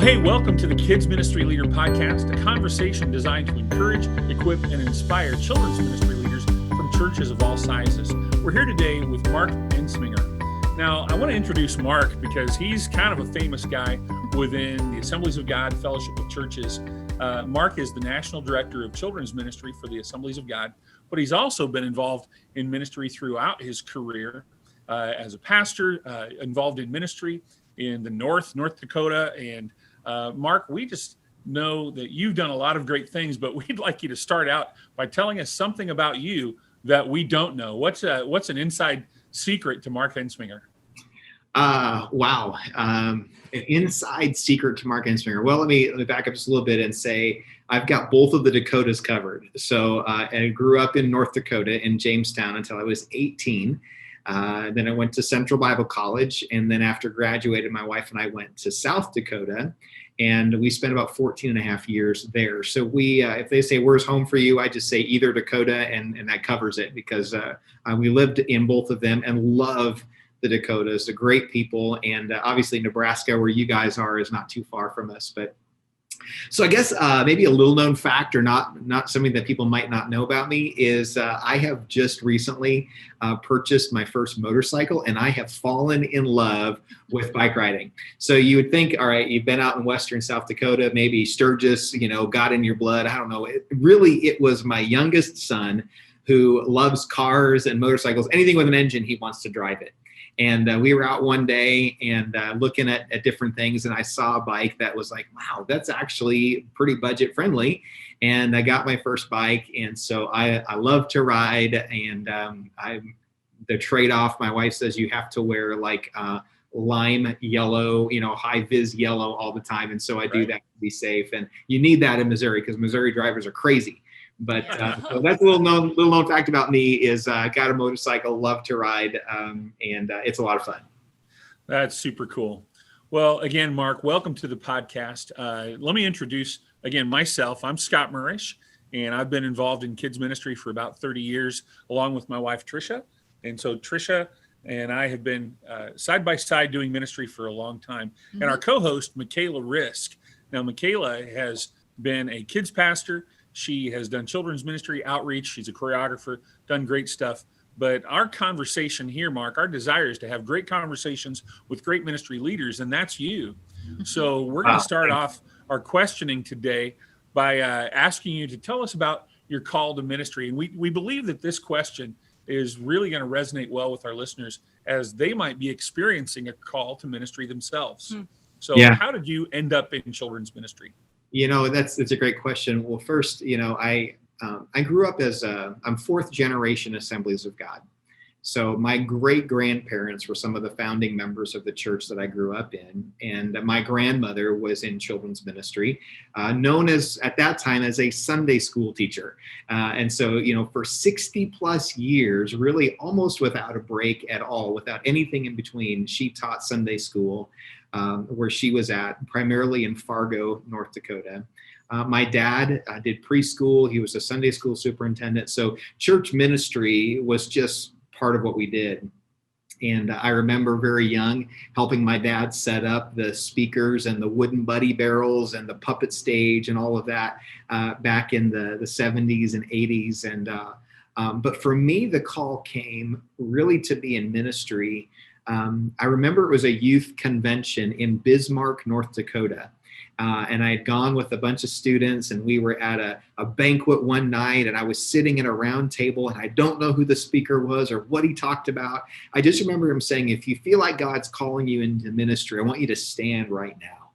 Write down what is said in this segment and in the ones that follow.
Well, hey, welcome to the Kids Ministry Leader Podcast, a conversation designed to encourage, equip, and inspire children's ministry leaders from churches of all sizes. We're here today with Mark Entzminger. Now, I want to introduce Mark because he's kind of a famous guy within the Assemblies of God Fellowship of Churches. Mark is the National Director of Children's Ministry for the Assemblies of God, but he's also been involved in ministry throughout his career as a pastor, involved in ministry in the North Dakota. And Mark, we just know that you've done a lot of great things, but we'd like you to start out by telling us something about you that we don't know. What's an inside secret to Mark Entzminger? Wow. An inside secret to Mark Entzminger. Well, let me back up just a little bit and say I've got both of the Dakotas covered. So I grew up in North Dakota in Jamestown until I was 18. Then I went to Central Bible College. And then after graduated, my wife and I went to South Dakota. And we spent about 14 and a half years there. So we, if they say, where's home for you? I just say either Dakota, and that covers it because we lived in both of them and love the Dakotas, the great people. And obviously Nebraska, where you guys are, is not too far from us. But so I guess maybe a little known fact, or not something that people might not know about me, is I have just recently purchased my first motorcycle, and I have fallen in love with bike riding. So you would think, all right, you've been out in Western South Dakota, maybe Sturgis, got in your blood. I don't know. It was my youngest son who loves cars and motorcycles. Anything with an engine, he wants to drive it. And we were out one day and looking at different things, and I saw a bike that was like, wow, that's actually pretty budget friendly. And I got my first bike, and so I love to ride. And the trade-off, my wife says you have to wear like lime yellow, high vis yellow all the time, and so I do that to be safe. And you need that in Missouri because Missouri drivers are crazy. But so that's a little known fact about me is got a motorcycle, love to ride, and it's a lot of fun. That's super cool. Well, again, Mark, welcome to the podcast. Let me introduce, again, myself. I'm Scott Murrish, and I've been involved in kids ministry for about 30 years, along with my wife, Tricia. And so Tricia and I have been side by side doing ministry for a long time. Mm-hmm. And our co-host, Mikayla Risk. Now, Mikayla has been a kids pastor. She has done children's ministry outreach. She's a choreographer, done great stuff. But our conversation here, Mark, our desire is to have great conversations with great ministry leaders, and that's you. So we're going to start off our questioning today by asking you to tell us about your call to ministry. And we believe that this question is really going to resonate well with our listeners as they might be experiencing a call to ministry themselves. So How did you end up in children's ministry? That's a great question. Well, first, I grew up I'm fourth generation Assemblies of God. So my great grandparents were some of the founding members of the church that I grew up in. And my grandmother was in children's ministry, known as at that time as a Sunday school teacher. And so, for 60 plus years, really almost without a break at all, without anything in between, she taught Sunday school. Where she was at, primarily in Fargo, North Dakota. My dad did preschool. He was a Sunday school superintendent. So church ministry was just part of what we did. And I remember very young helping my dad set up the speakers and the wooden buddy barrels and the puppet stage and all of that back in the 70s and 80s. And but for me, the call came really to be in ministry. I remember it was a youth convention in Bismarck, North Dakota. And I had gone with a bunch of students, and we were at a banquet one night, and I was sitting at a round table, and I don't know who the speaker was or what he talked about. I just remember him saying, if you feel like God's calling you into ministry, I want you to stand right now.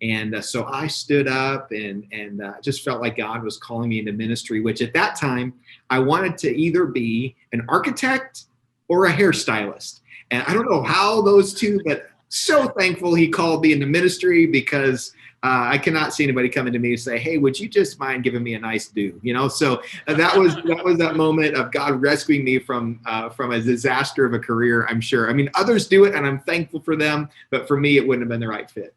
And so I stood up and just felt like God was calling me into ministry, which at that time, I wanted to either be an architect or a hairstylist. And I don't know how those two, but so thankful he called me into ministry because I cannot see anybody coming to me and say, hey, would you just mind giving me a nice do? So that was that moment of God rescuing me from a disaster of a career, I'm sure. I mean, others do it and I'm thankful for them, but for me, it wouldn't have been the right fit.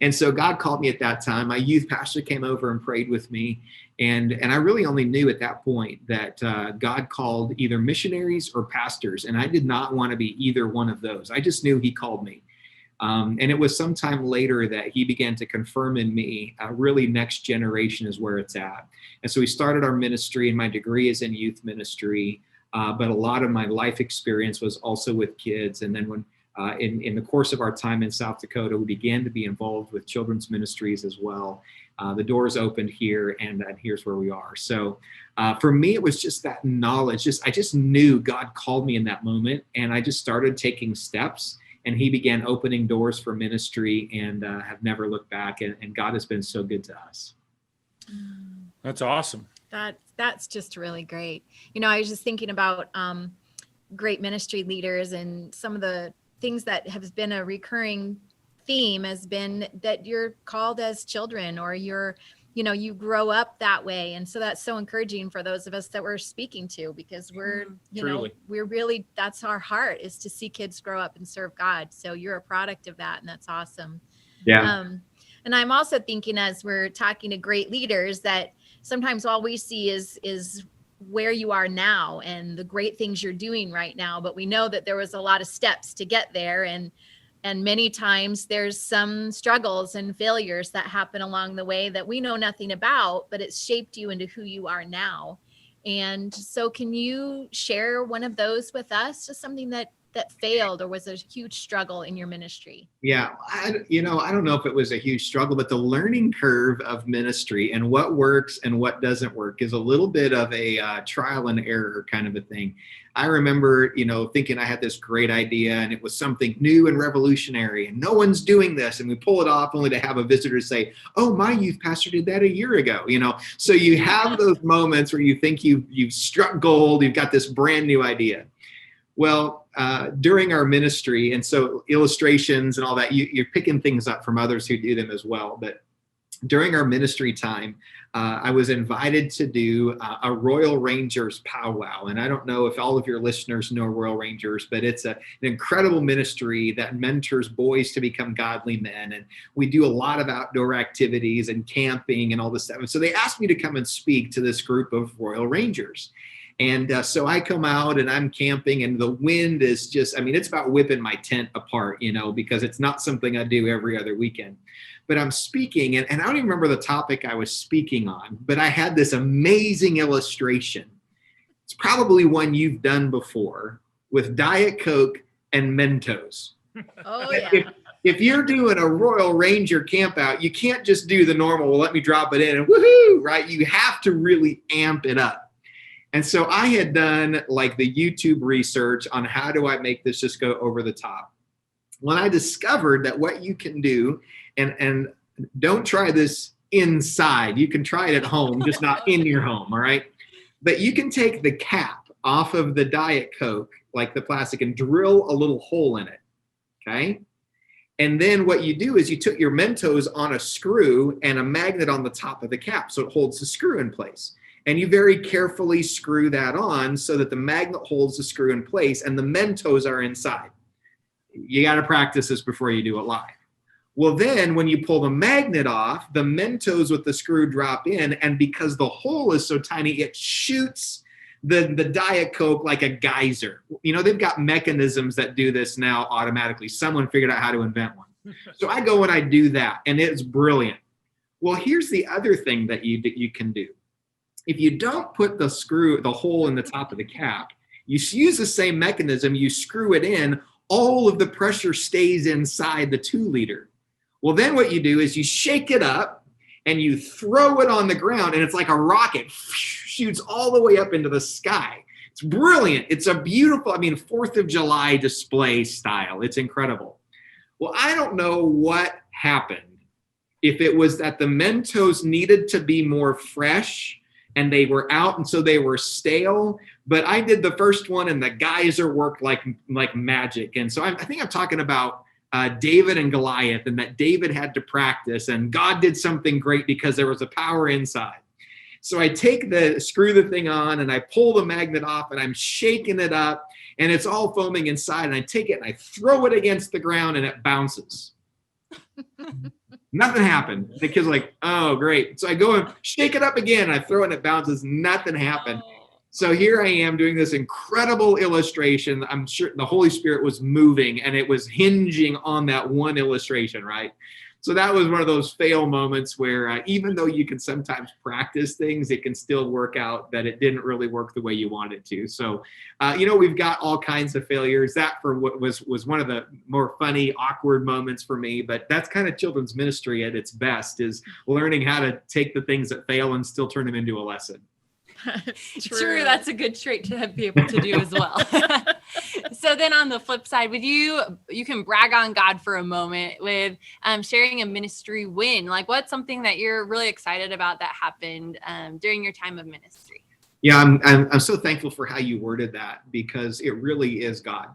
And so God called me at that time. My youth pastor came over and prayed with me. And I really only knew at that point that God called either missionaries or pastors. And I did not want to be either one of those. I just knew he called me. And it was sometime later that he began to confirm in me, really next generation is where it's at. And so we started our ministry, and my degree is in youth ministry. But a lot of my life experience was also with kids. And then when in the course of our time in South Dakota, we began to be involved with children's ministries as well. The doors opened here, and here's where we are. So for me, it was just that knowledge. I just knew God called me in that moment, and I just started taking steps, and he began opening doors for ministry, and have never looked back. And God has been so good to us. That's awesome. That's just really great. I was just thinking about great ministry leaders, and some of the things that have been a recurring theme has been that you're called as children, or you grow up that way. And so that's so encouraging for those of us that we're speaking to, because we're really, that's our heart, is to see kids grow up and serve God. So you're a product of that, and that's awesome. Yeah. And I'm also thinking, as we're talking to great leaders, that sometimes all we see is where you are now and the great things you're doing right now. But we know that there was a lot of steps to get there. And many times there's some struggles and failures that happen along the way that we know nothing about, but it's shaped you into who you are now. And so can you share one of those with us, just something that failed or was a huge struggle in your ministry? Yeah, I don't know if it was a huge struggle, but the learning curve of ministry and what works and what doesn't work is a little bit of a trial and error kind of a thing. I remember, thinking I had this great idea, and it was something new and revolutionary, and no one's doing this. And we pull it off only to have a visitor say, "Oh, my youth pastor did that a year ago." So you have those moments where you think you've struck gold, you've got this brand new idea. Well, during our ministry, and so illustrations and all that, you're picking things up from others who do them as well. But during our ministry time, I was invited to do a Royal Rangers powwow. And I don't know if all of your listeners know Royal Rangers, but it's an incredible ministry that mentors boys to become godly men. And we do a lot of outdoor activities and camping and all this stuff. And so they asked me to come and speak to this group of Royal Rangers. And so I come out and I'm camping, and the wind is just, it's about whipping my tent apart, because it's not something I do every other weekend. But I'm speaking, and I don't even remember the topic I was speaking on, but I had this amazing illustration. It's probably one you've done before, with Diet Coke and Mentos. Oh, yeah. If you're doing a Royal Ranger camp out, you can't just do the normal, well, let me drop it in and woohoo, right? You have to really amp it up. And so I had done like the YouTube research on how do I make this just go over the top. When I discovered that what you can do, and don't try this inside, you can try it at home, just not in your home, all right? But you can take the cap off of the Diet Coke, like the plastic, and drill a little hole in it, okay? And then what you do is you took your Mentos on a screw and a magnet on the top of the cap, so it holds the screw in place. And you very carefully screw that on so that the magnet holds the screw in place and the Mentos are inside. You got to practice this before you do it live. Well, then when you pull the magnet off, the Mentos with the screw drop in, and because the hole is so tiny, it shoots the Diet Coke like a geyser. They've got mechanisms that do this now automatically. Someone figured out how to invent one. So I go and I do that, and it's brilliant. Well, here's the other thing that you can do. If you don't put the hole in the top of the cap, you use the same mechanism, you screw it in, all of the pressure stays inside the 2-liter. Well, then what you do is you shake it up and you throw it on the ground, and it's like a rocket, shoots all the way up into the sky. It's brilliant. It's a beautiful, 4th of July display style. It's incredible. Well, I don't know what happened. If it was that the Mentos needed to be more fresh, and they were out, and so they were stale. But I did the first one, and the geyser worked like magic. And so I think I'm talking about David and Goliath, and that David had to practice, and God did something great because there was a power inside. So I screw the thing on, and I pull the magnet off, and I'm shaking it up, and it's all foaming inside. And I take it and I throw it against the ground, and it bounces. Nothing happened. The kid's like, oh, great. So I go and shake it up again. And I throw it and it bounces. Nothing happened. So here I am doing this incredible illustration. I'm sure the Holy Spirit was moving and it was hinging on that one illustration, right? So that was one of those fail moments where even though you can sometimes practice things, it can still work out that it didn't really work the way you want it to. So, we've got all kinds of failures. That for what was one of the more funny, awkward moments for me. But that's kind of children's ministry at its best, is learning how to take the things that fail and still turn them into a lesson. True. That's a good trait to be able to do as well. So then on the flip side, you can brag on God for a moment with sharing a ministry win. Like, what's something that you're really excited about that happened during your time of ministry? Yeah, I'm so thankful for how you worded that, because it really is God.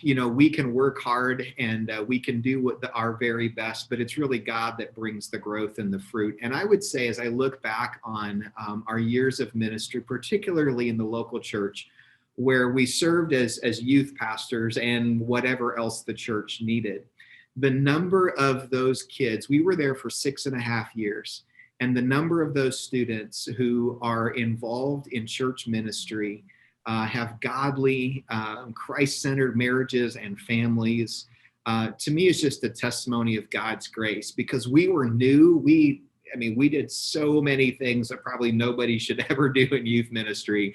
We can work hard and we can do our very best, but it's really God that brings the growth and the fruit. And I would say, as I look back on our years of ministry, particularly in the local church, where we served as youth pastors and whatever else the church needed, the number of those kids, we were there for 6.5 years, and the number of those students who are involved in church ministry have godly, Christ-centered marriages and families, to me is just a testimony of God's grace, because we were new. We did so many things that probably nobody should ever do in youth ministry,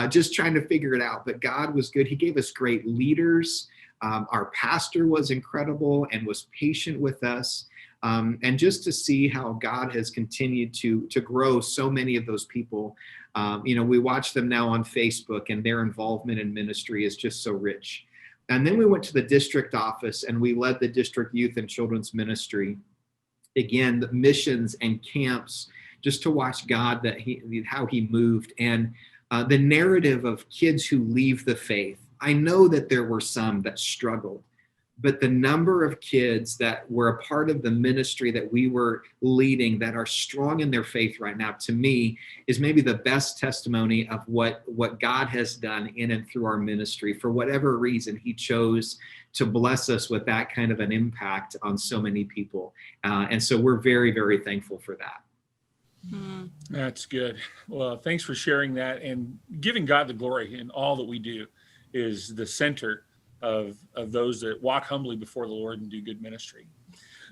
just trying to figure it out. But God was good. He gave us great leaders. Our pastor was incredible and was patient with us. And just to see how God has continued to grow so many of those people. We watch them now on Facebook, and their involvement in ministry is just so rich. And then we went to the district office and we led the district youth and children's ministry. Again, the missions and camps, just to watch God, how he moved, and the narrative of kids who leave the faith. I know that there were some that struggled, but the number of kids that were a part of the ministry that we were leading that are strong in their faith right now, to me, is maybe the best testimony of what God has done in and through our ministry. For whatever reason, he chose to bless us with that kind of an impact on so many people. And so we're very, very thankful for that. That's good. Well, thanks for sharing that, and giving God the glory in all that we do is the center of those that walk humbly before the Lord and do good ministry.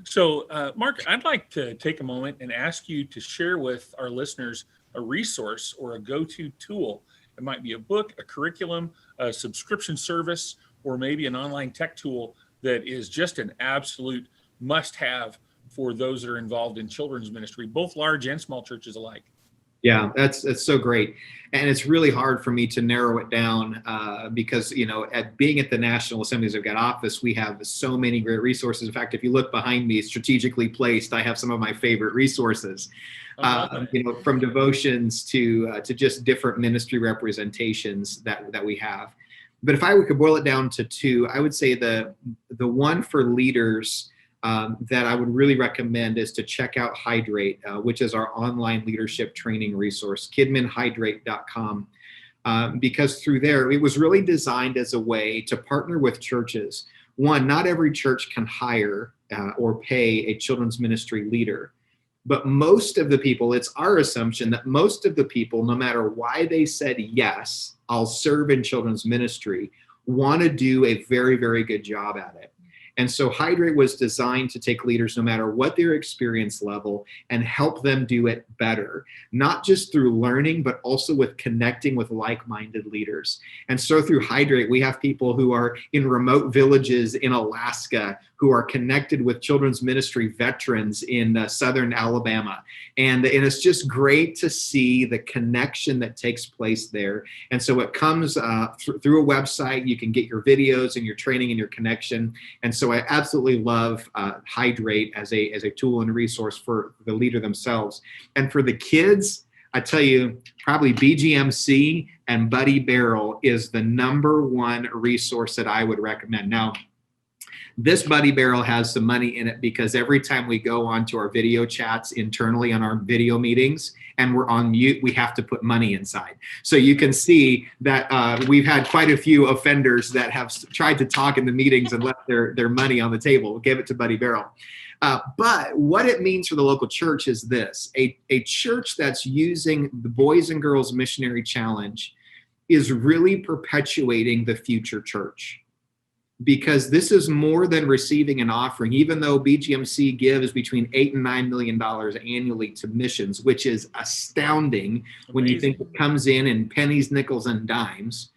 So, Mark, I'd like to take a moment and ask you to share with our listeners a resource or a go-to tool. It might be a book, a curriculum, a subscription service, or maybe an online tech tool that is just an absolute must-have for those that are involved in children's ministry, both large and small churches alike. Yeah, that's so great. And it's really hard for me to narrow it down because, being at the National Assemblies of God office, we have so many great resources. In fact, if you look behind me, strategically placed, I have some of my favorite resources, from devotions to just different ministry representations that we have. But if I could boil it down to two, I would say the one for leaders that I would really recommend is to check out Hydrate, which is our online leadership training resource, KidMinHydrate.com, because through there, it was really designed as a way to partner with churches. One, not every church can hire or pay a children's ministry leader, but most of the people, it's our assumption that most of the people, no matter why they said, yes, I'll serve in children's ministry, want to do a very, very good job at it. And so Hydrate was designed to take leaders, no matter what their experience level, and help them do it better, not just through learning, but also with connecting with like-minded leaders. And so through Hydrate, we have people who are in remote villages in Alaska who are connected with children's ministry veterans in southern Alabama. And it's just great to see the connection that takes place there. And so it comes through a website. You can get your videos and your training and your connection. And so I absolutely love Hydrate as a tool and resource for the leader themselves. And for the kids, I tell you, probably BGMC and Buddy Barrel is the number one resource that I would recommend. Now, this Buddy Barrel has some money in it because every time we go onto our video chats internally on our video meetings and we're on mute, we have to put money inside. So you can see that we've had quite a few offenders that have tried to talk in the meetings and left their money on the table. We'll give it to Buddy Barrel. But what it means for the local church is this: a church that's using the Boys and Girls Missionary Challenge is really perpetuating the future church. Because this is more than receiving an offering, even though BGMC gives between $8 and $9 million annually to missions, which is astounding when you think it comes in pennies, nickels, and dimes,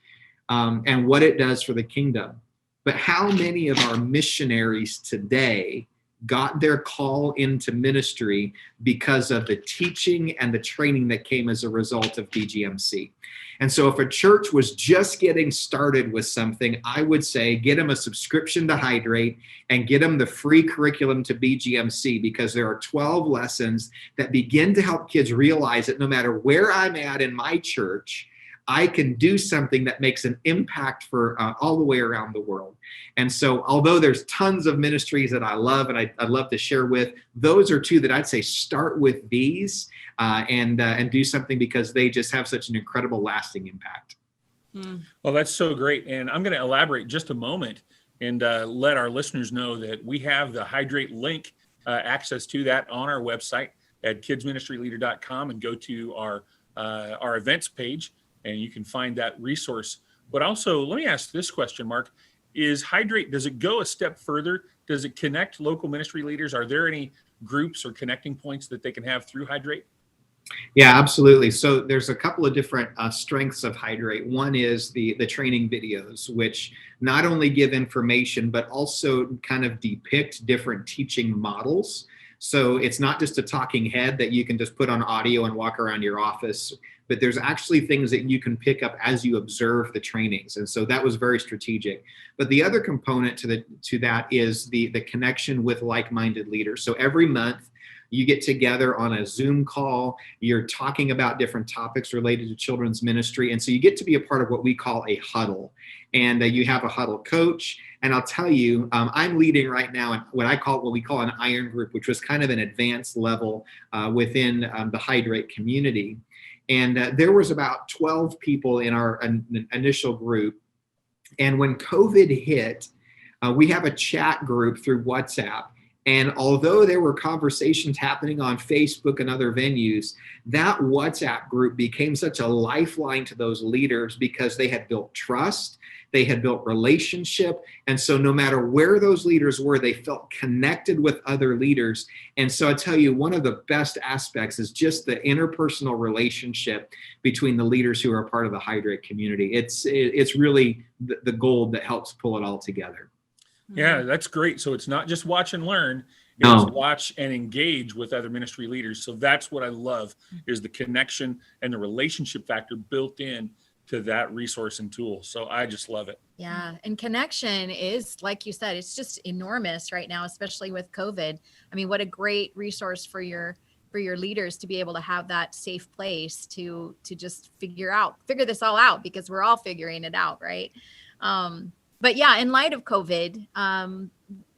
and what it does for the kingdom. But how many of our missionaries today got their call into ministry because of the teaching and the training that came as a result of BGMC? And so if a church was just getting started with something, I would say get them a subscription to Hydrate and get them the free curriculum to BGMC, because there are 12 lessons that begin to help kids realize that no matter where I'm at in my church, I can do something that makes an impact for all the way around the world. And so although there's tons of ministries that I love and I'd love to share with, those are two that I'd say start with these and do something, because they just have such an incredible lasting impact. Well, that's so great. And I'm going to elaborate just a moment and let our listeners know that we have the Hydrate link, access to that on our website at kidsministryleader.com, and go to our events page, and you can find that resource. But also, let me ask this question, Mark. Is Hydrate, does it go a step further? Does it connect local ministry leaders? Are there any groups or connecting points that they can have through Hydrate? Yeah, absolutely. So there's a couple of different strengths of Hydrate. One is the training videos, which not only give information, but also kind of depict different teaching models. So it's not just a talking head that you can just put on audio and walk around your office, but there's actually things that you can pick up as you observe the trainings. And so that was very strategic. But the other component to that is the connection with like-minded leaders. So every month, you get together on a Zoom call, you're talking about different topics related to children's ministry. And so you get to be a part of what we call a huddle. And you have a huddle coach. And I'll tell you, I'm leading right now what we call an iron group, which was kind of an advanced level within the Hydrate community. And there was about 12 people in our initial group. And when COVID hit, we have a chat group through WhatsApp. And although there were conversations happening on Facebook and other venues, that WhatsApp group became such a lifeline to those leaders, because they had built trust, they had built relationship. And so no matter where those leaders were, they felt connected with other leaders. And so I tell you, one of the best aspects is just the interpersonal relationship between the leaders who are a part of the Hydrate community. It's really the gold that helps pull it all together. Yeah, that's great. So it's not just watch and learn, it's watch and engage with other ministry leaders. So that's what I love, is the connection and the relationship factor built in to that resource and tool. So I just love it. Yeah. And connection is, like you said, it's just enormous right now, especially with COVID. I mean, what a great resource for your leaders to be able to have that safe place to just figure this all out, because we're all figuring it out. Right. But yeah, in light of COVID,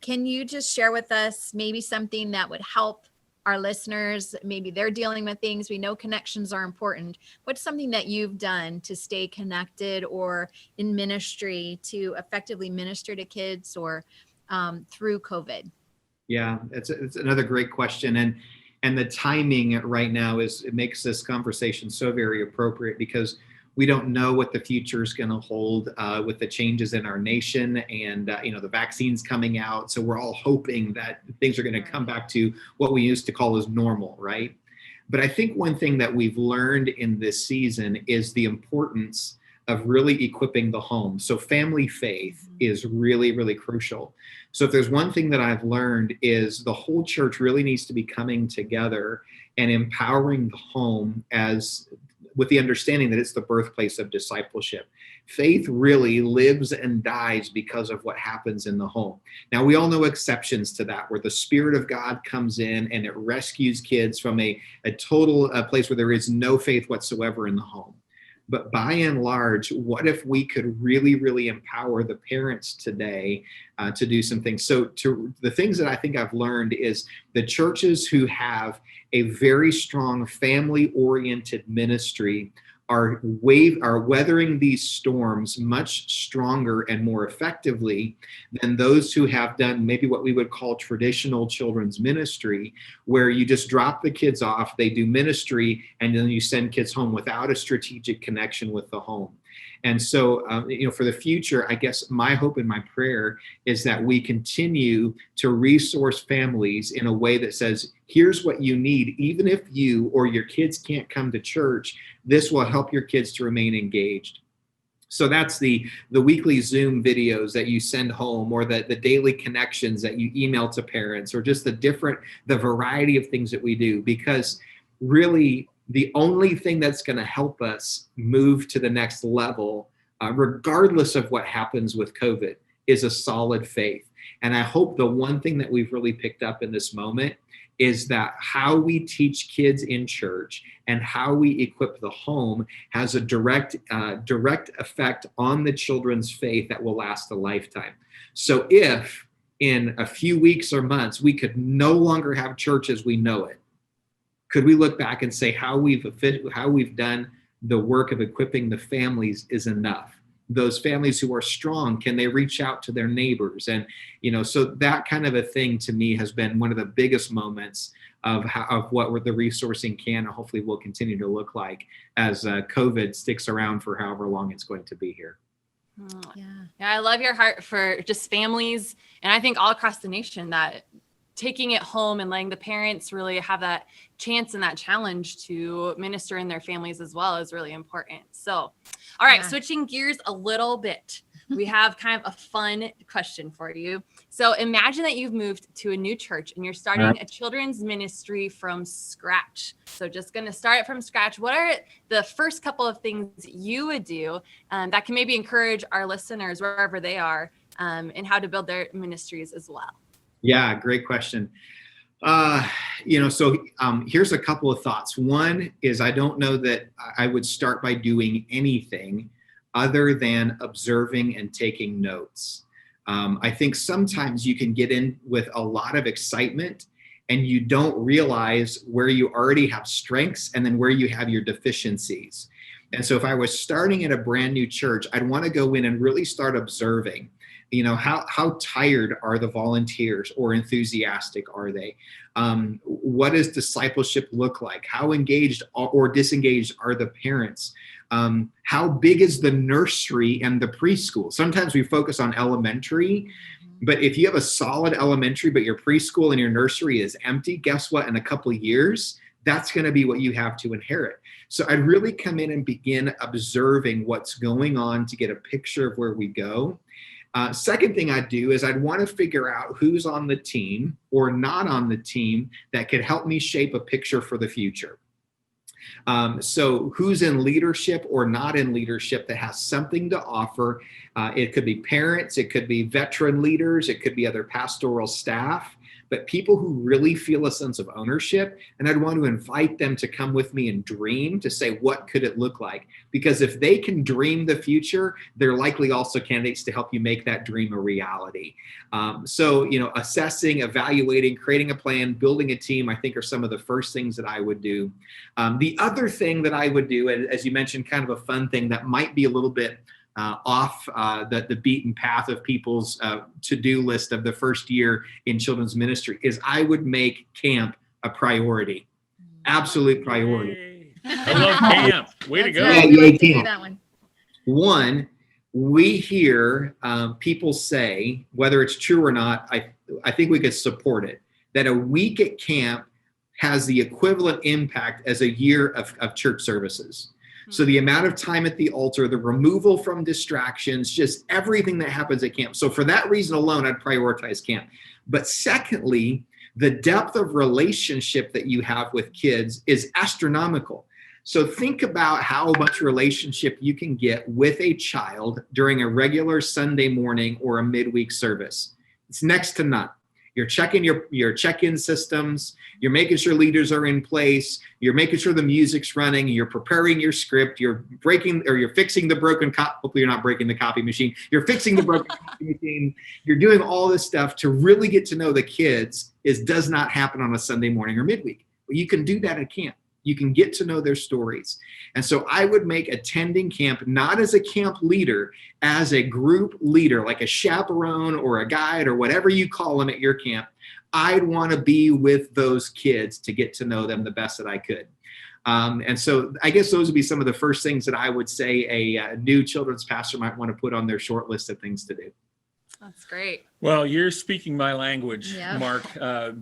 can you just share with us maybe something that would help our listeners? Maybe they're dealing with things. We know connections are important. What's something that you've done to stay connected or in ministry to effectively minister to kids or through COVID? Yeah, it's another great question. And the timing right now it makes this conversation so very appropriate, because we don't know what the future is going to hold with the changes in our nation and, the vaccines coming out. So we're all hoping that things are going to come back to what we used to call as normal, right? But I think one thing that we've learned in this season is the importance of really equipping the home. So family faith is really, really crucial. So if there's one thing that I've learned, is the whole church really needs to be coming together and empowering the home with the understanding that it's the birthplace of discipleship. Faith really lives and dies because of what happens in the home. Now, we all know exceptions to that, where the Spirit of God comes in and it rescues kids from a total place where there is no faith whatsoever in the home. But by and large, what if we could really, really empower the parents today to do some things? So the things that I think I've learned is the churches who have a very strong family-oriented ministry are weathering these storms much stronger and more effectively than those who have done maybe what we would call traditional children's ministry, where you just drop the kids off, they do ministry, and then you send kids home without a strategic connection with the home. And so, for the future, I guess my hope and my prayer is that we continue to resource families in a way that says, here's what you need. Even if you or your kids can't come to church, this will help your kids to remain engaged. So that's the weekly Zoom videos that you send home, or the daily connections that you email to parents, or just the variety of things that we do. Because really, the only thing that's going to help us move to the next level, regardless of what happens with COVID, is a solid faith. And I hope the one thing that we've really picked up in this moment is that how we teach kids in church and how we equip the home has a direct effect on the children's faith that will last a lifetime. So if in a few weeks or months we could no longer have church as we know it, could we look back and say how we've done the work of equipping the families is enough? Those families who are strong, can they reach out to their neighbors? And, so that kind of a thing to me has been one of the biggest moments of what the resourcing can and hopefully will continue to look like as COVID sticks around for however long it's going to be here. Yeah, I love your heart for just families, and I think all across the nation, that taking it home and letting the parents really have that chance and that challenge to minister in their families as well is really important. So, all right, switching gears a little bit, we have kind of a fun question for you. So imagine that you've moved to a new church and you're starting a children's ministry from scratch. So just going to start it from scratch. What are the first couple of things you would do that can maybe encourage our listeners wherever they are in how to build their ministries as well? Yeah, great question. So here's a couple of thoughts. One is, I don't know that I would start by doing anything other than observing and taking notes. I think sometimes you can get in with a lot of excitement and you don't realize where you already have strengths and then where you have your deficiencies. And so if I was starting at a brand new church, I'd want to go in and really start observing. How tired are the volunteers, or enthusiastic are they? What does discipleship look like? How engaged or disengaged are the parents? How big is the nursery and the preschool? Sometimes we focus on elementary, but if you have a solid elementary, but your preschool and your nursery is empty, guess what? In a couple of years, that's going to be what you have to inherit. So I'd really come in and begin observing what's going on to get a picture of where we go. Second thing I'd do is I'd want to figure out who's on the team or not on the team that could help me shape a picture for the future. So who's in leadership or not in leadership that has something to offer. It could be parents, it could be veteran leaders, it could be other pastoral staff, but people who really feel a sense of ownership. And I'd want to invite them to come with me and dream, to say, what could it look like? Because if they can dream the future, they're likely also candidates to help you make that dream a reality. Assessing, evaluating, creating a plan, building a team, I think are some of the first things that I would do. The other thing that I would do, as you mentioned, kind of a fun thing that might be a little bit off the beaten path of people's to-do list of the first year in children's ministry, is I would make camp a priority, absolute priority. Yay. I love camp. Way to go. Right. Yeah, Like to hear camp. that one. One, we hear people say, whether it's true or not, I think we could support it, that a week at camp has the equivalent impact as a year of church services. So the amount of time at the altar, the removal from distractions, just everything that happens at camp. So for that reason alone, I'd prioritize camp. But secondly, the depth of relationship that you have with kids is astronomical. So think about how much relationship you can get with a child during a regular Sunday morning or a midweek service. It's next to none. You're checking your check-in systems. You're making sure leaders are in place. You're making sure the music's running. You're preparing your script. You're fixing the broken copy. Hopefully you're not breaking the copy machine. You're fixing the broken copy machine. You're doing all this stuff to really get to know the kids. Does not happen on a Sunday morning or midweek. But you can do that at camp. you can get to know their stories. And so I would make attending camp not as a camp leader, as a group leader, like a chaperone or a guide or whatever you call them at your camp. I'd want to be with those kids to get to know them the best that I could. And so I guess those would be some of the first things that I would say a new children's pastor might want to put on their short list of things to do. That's great. Well, you're speaking my language, Yeah. Mark,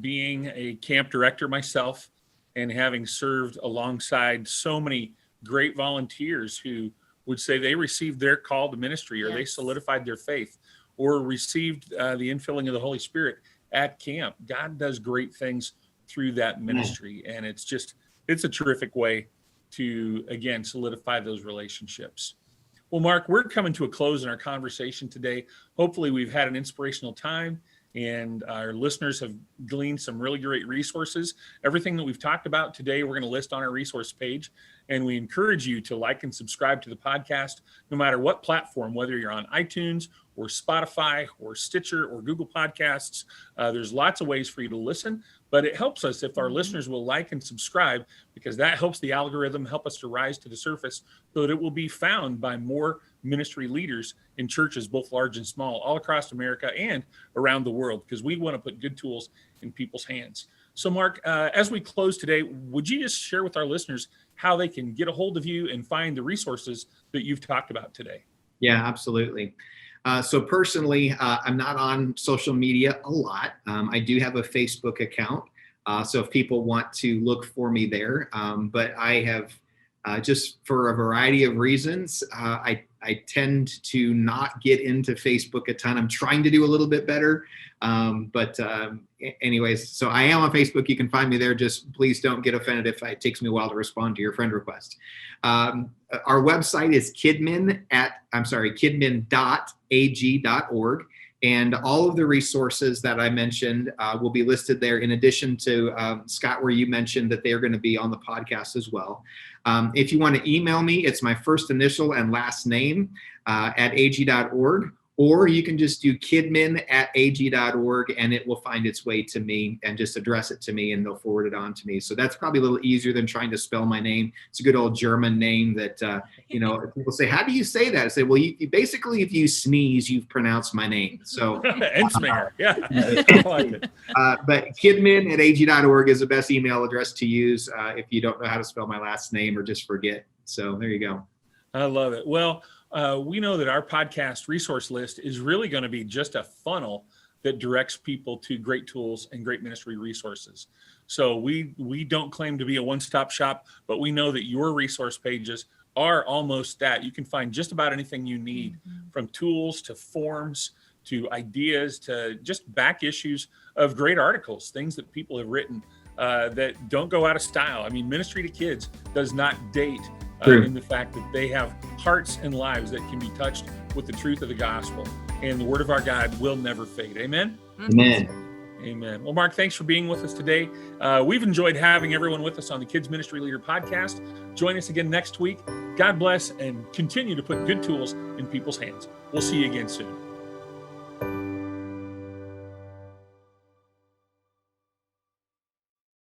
being a camp director myself and having served alongside so many great volunteers who would say they received their call to ministry, or they Yes. solidified their faith, or received the infilling of the Holy Spirit at camp. God does great things through that ministry. And it's a terrific way to, again, solidify those relationships. Well, Mark, we're coming to a close in our conversation today. Hopefully we've had an inspirational time and our listeners have gleaned some really great resources. Everything that we've talked about today, we're going to list on our resource page. And we encourage you to like and subscribe to the podcast, no matter what platform, whether you're on iTunes or Spotify or Stitcher or Google Podcasts. There's lots of ways for you to listen, but it helps us if our listeners will like and subscribe, because that helps the algorithm help us to rise to the surface so that it will be found by more ministry leaders in churches, both large and small, all across America and around the world, because we want to put good tools in people's hands. So Mark, as we close today, would you just share with our listeners how they can get a hold of you and find the resources that you've talked about today? Yeah, absolutely. So personally, I'm not on social media a lot. I do have a Facebook account. So if people want to look for me there, but I have just for a variety of reasons, I tend to not get into Facebook a ton. I'm trying to do a little bit better. But anyways, so I am on Facebook. You can find me there. Just please don't get offended if it takes me a while to respond to your friend request. Our website is kidmin.ag.org. And all of the resources that I mentioned will be listed there, in addition to Scott, where you mentioned that they're going to be on the podcast as well. If you want to email me, it's my first initial and last name at ag.org. Or you can just do kidmin@ag.org and it will find its way to me, and just address it to me and they'll forward it on to me. So that's probably a little easier than trying to spell my name. It's a good old German name that, people say, how do you say that? I say, well, you basically, if you sneeze, you've pronounced my name. So Entzminger, yeah. I like it. But kidmin@ag.org is the best email address to use if you don't know how to spell my last name or just forget. So there you go. I love it. Well, we know that our podcast resource list is really going to be just a funnel that directs people to great tools and great ministry resources. So we don't claim to be a one-stop shop, but we know that your resource pages are almost that. You can find just about anything you need, from tools to forms to ideas to just back issues of great articles, things that people have written that don't go out of style. I mean, ministry to kids does not date in the fact that they have hearts and lives that can be touched with the truth of the gospel, and the word of our God will never fade. Amen. Amen. Amen. Well, Mark, thanks for being with us today. We've enjoyed having everyone with us on the Kids Ministry Leader podcast. Join us again next week. God bless, and continue to put good tools in people's hands. We'll see you again soon.